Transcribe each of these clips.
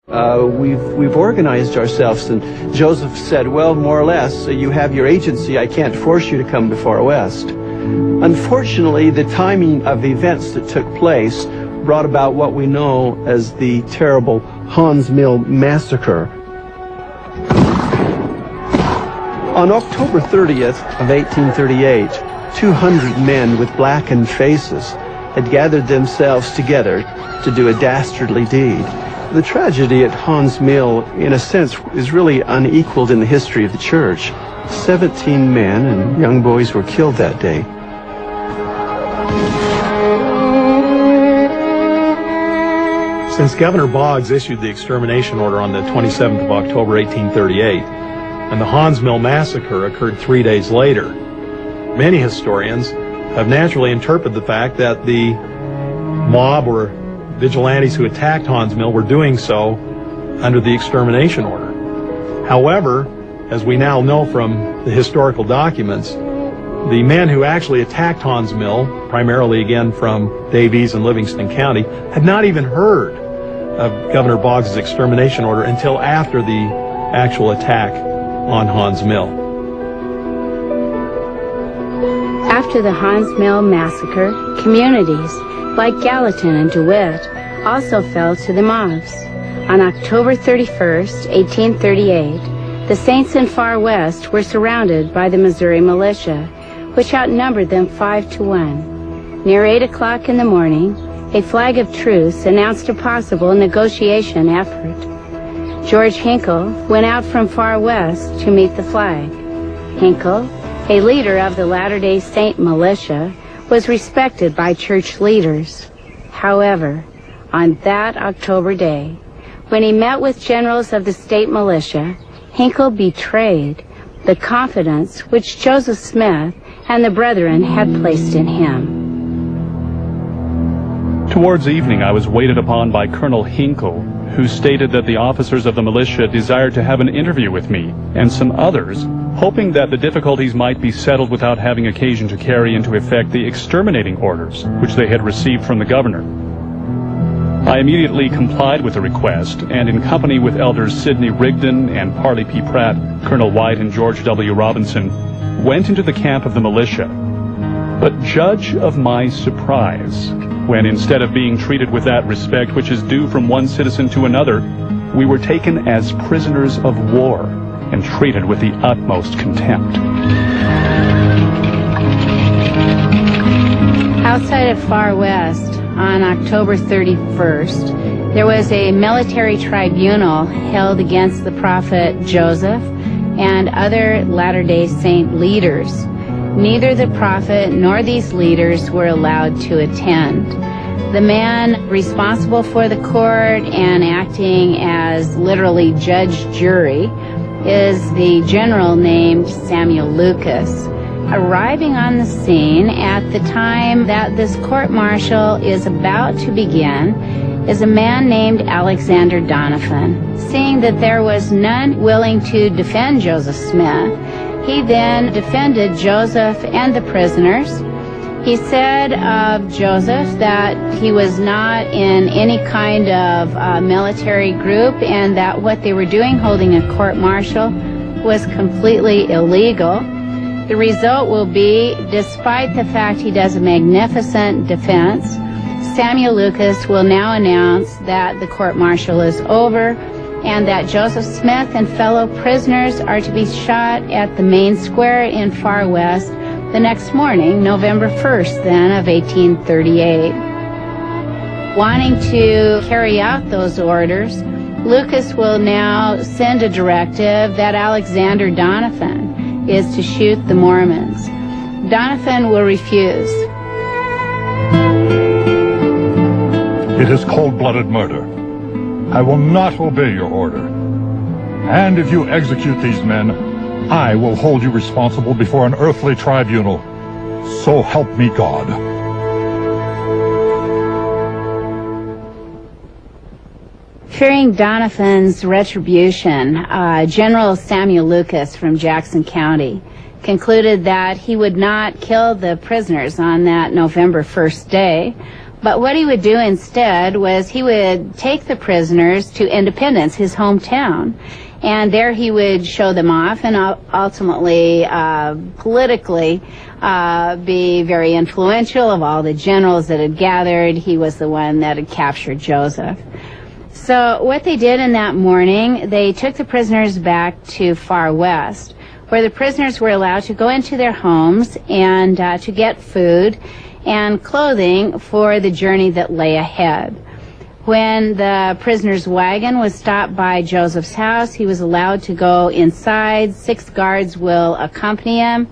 We've organized ourselves, and Joseph said, well, more or less, you have your agency. I can't force you to come to Far West. Unfortunately, the timing of the events that took place brought about what we know as the terrible Hans Mill Massacre. On October 30th of 1838, 200 men with blackened faces had gathered themselves together to do a dastardly deed. The tragedy at Hans Mill, in a sense, is really unequaled in the history of the church. 17 men and young boys were killed that day. Since Governor Boggs issued the extermination order on the 27th of October, 1838, and the Hans Mill Massacre occurred 3 days later, many historians have naturally interpreted the fact that the mob or vigilantes who attacked Hans Mill were doing so under the extermination order. However, as we now know from the historical documents, the men who actually attacked Hans Mill, primarily again from Davies and Livingston County, had not even heard of Governor Boggs' extermination order until after the actual attack on Hans Mill. After the Hans Mill Massacre, communities like Gallatin and DeWitt also fell to the mobs. On October 31st, 1838, the Saints in Far West were surrounded by the Missouri militia, which outnumbered them 5-1. Near 8 o'clock in the morning, a flag of truce announced a possible negotiation effort. George Hinkle went out from Far West to meet the flag. Hinkle, a leader of the Latter-day Saint militia, was respected by church leaders. However, on that October day, when he met with generals of the state militia, Hinkle betrayed the confidence which Joseph Smith and the brethren had placed in him. Towards evening, I was waited upon by Colonel Hinkle, who stated that the officers of the militia desired to have an interview with me and some others, hoping that the difficulties might be settled without having occasion to carry into effect the exterminating orders which they had received from the governor. I immediately complied with the request, and in company with Elders Sidney Rigdon and Parley P. Pratt, Colonel White and George W. Robinson, went into the camp of the militia. But judge of my surprise, when instead of being treated with that respect which is due from one citizen to another, we were taken as prisoners of war and treated with the utmost contempt. Outside of Far West, on October 31st, there was a military tribunal held against the prophet Joseph and other Latter-day Saint leaders. Neither the prophet nor these leaders were allowed to attend. The man responsible for the court and acting as literally judge jury is the general named Samuel Lucas. Arriving on the scene at the time that this court-martial is about to begin is a man named Alexander Donovan. Seeing that there was none willing to defend Joseph Smith, he then defended Joseph and the prisoners. He said of Joseph that he was not in any kind of military group and that what they were doing, holding a court-martial, was completely illegal. The result will be, despite the fact he does a magnificent defense, Samuel Lucas will now announce that the court-martial is over and that Joseph Smith and fellow prisoners are to be shot at the main square in Far West the next morning, November 1st, then, of 1838. Wanting to carry out those orders, Lucas will now send a directive that Alexander Donovan is to shoot the Mormons. Donovan will refuse. It is cold-blooded murder. I will not obey your order. And if you execute these men, I will hold you responsible before an earthly tribunal. So help me God. Fearing Donovan's retribution, General Samuel Lucas from Jackson County concluded that he would not kill the prisoners on that November 1st day, But what he would do instead was he would take the prisoners to Independence, his hometown, and there he would show them off and ultimately politically be very influential. Of all the generals that had gathered, he was the one that had captured Joseph. So what they did in that morning, they took the prisoners back to Far West, where the prisoners were allowed to go into their homes and to get food and clothing for the journey that lay ahead. When the prisoner's wagon was stopped by Joseph's house, he was allowed to go inside. 6 guards will accompany him.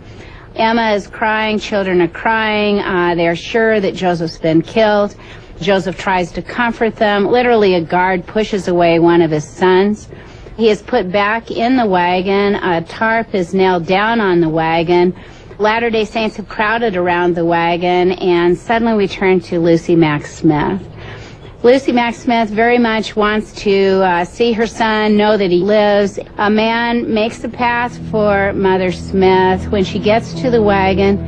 Emma is crying, children are crying. They're sure that Joseph's been killed. Joseph tries to comfort them. Literally, a guard pushes away one of his sons. He is put back in the wagon. A tarp is nailed down on the wagon. Latter-day Saints have crowded around the wagon, and suddenly we turn to Lucy Mack Smith. Lucy Mack Smith very much wants to see her son, know that he lives. A man makes the path for Mother Smith. When she gets to the wagon,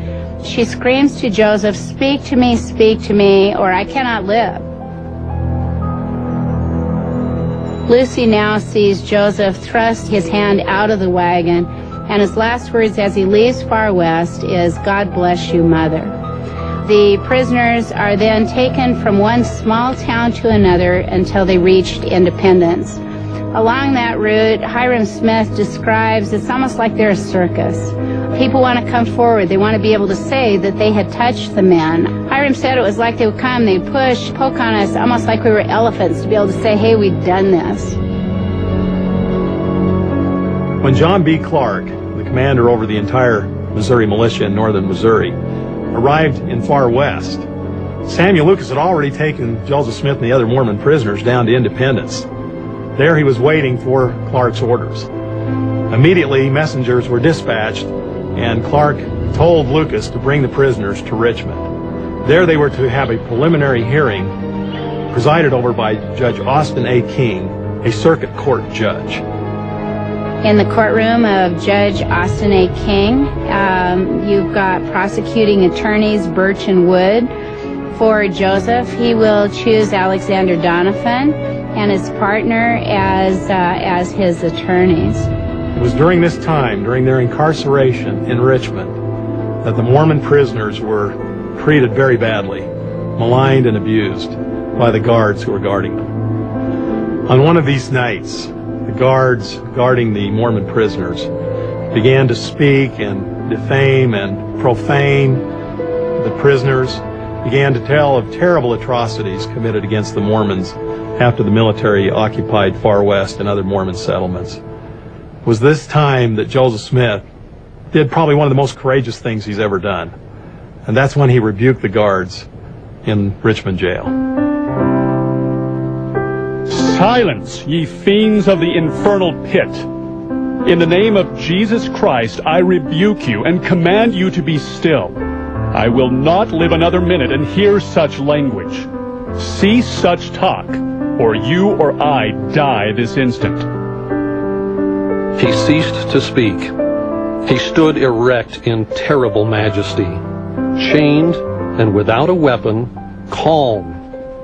she screams to Joseph, speak to me, or I cannot live." Lucy now sees Joseph thrust his hand out of the wagon, and his last words as he leaves Far West is, "God bless you, Mother." The prisoners are then taken from one small town to another until they reached Independence. Along that route, Hiram Smith describes it's almost like they're a circus. People want to come forward. They want to be able to say that they had touched the men. Hiram said it was like they would come, they'd push, poke on us, almost like we were elephants, to be able to say, hey, we've done this. When John B. Clark, the commander over the entire Missouri militia in northern Missouri, arrived in Far West, Samuel Lucas had already taken Joseph Smith and the other Mormon prisoners down to Independence. There he was waiting for Clark's orders. Immediately, messengers were dispatched, and Clark told Lucas to bring the prisoners to Richmond. There they were to have a preliminary hearing presided over by Judge Austin A. King, a circuit court judge. In the courtroom of Judge Austin A. King, you've got prosecuting attorneys Birch and Wood. For Joseph, he will choose Alexander Donovan and his partner as his attorneys. It was during this time, during their incarceration in Richmond, that the Mormon prisoners were treated very badly, maligned and abused by the guards who were guarding them. On one of these nights, the guards guarding the Mormon prisoners began to speak and defame and profane the prisoners, began to tell of terrible atrocities committed against the Mormons after the military occupied Far West and other Mormon settlements. It was this time that Joseph Smith did probably one of the most courageous things he's ever done. And that's when he rebuked the guards in Richmond jail. Silence, ye fiends of the infernal pit. In the name of Jesus Christ, I rebuke you and command you to be still. I will not live another minute and hear such language. Cease such talk, or you or I die this instant. He ceased to speak. He stood erect in terrible majesty, chained and without a weapon, calm,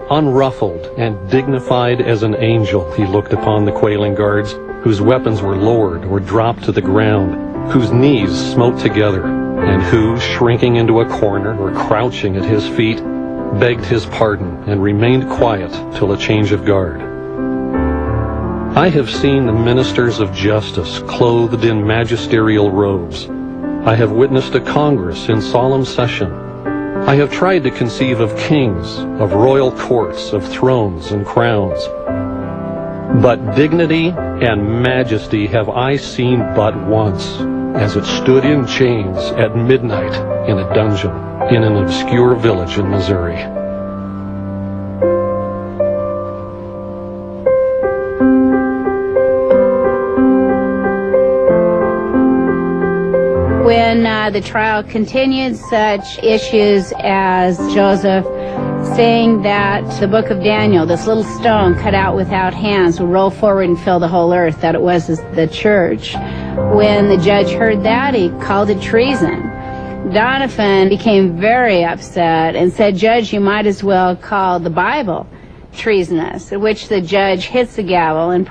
unruffled, and dignified as an angel. He looked upon the quailing guards, whose weapons were lowered or dropped to the ground, whose knees smote together, and who, shrinking into a corner or crouching at his feet, begged his pardon and remained quiet till a change of guard. I have seen the ministers of justice clothed in magisterial robes. I have witnessed a Congress in solemn session. I have tried to conceive of kings, of royal courts, of thrones and crowns. But dignity and majesty have I seen but once, as it stood in chains at midnight in a dungeon in an obscure village in Missouri. When the trial continued, such issues as Joseph saying that the book of Daniel, this little stone cut out without hands, will roll forward and fill the whole earth, that it was the church. When the judge heard that, he called it treason. Donovan became very upset and said, "Judge, you might as well call the Bible treasonous," at which the judge hits the gavel and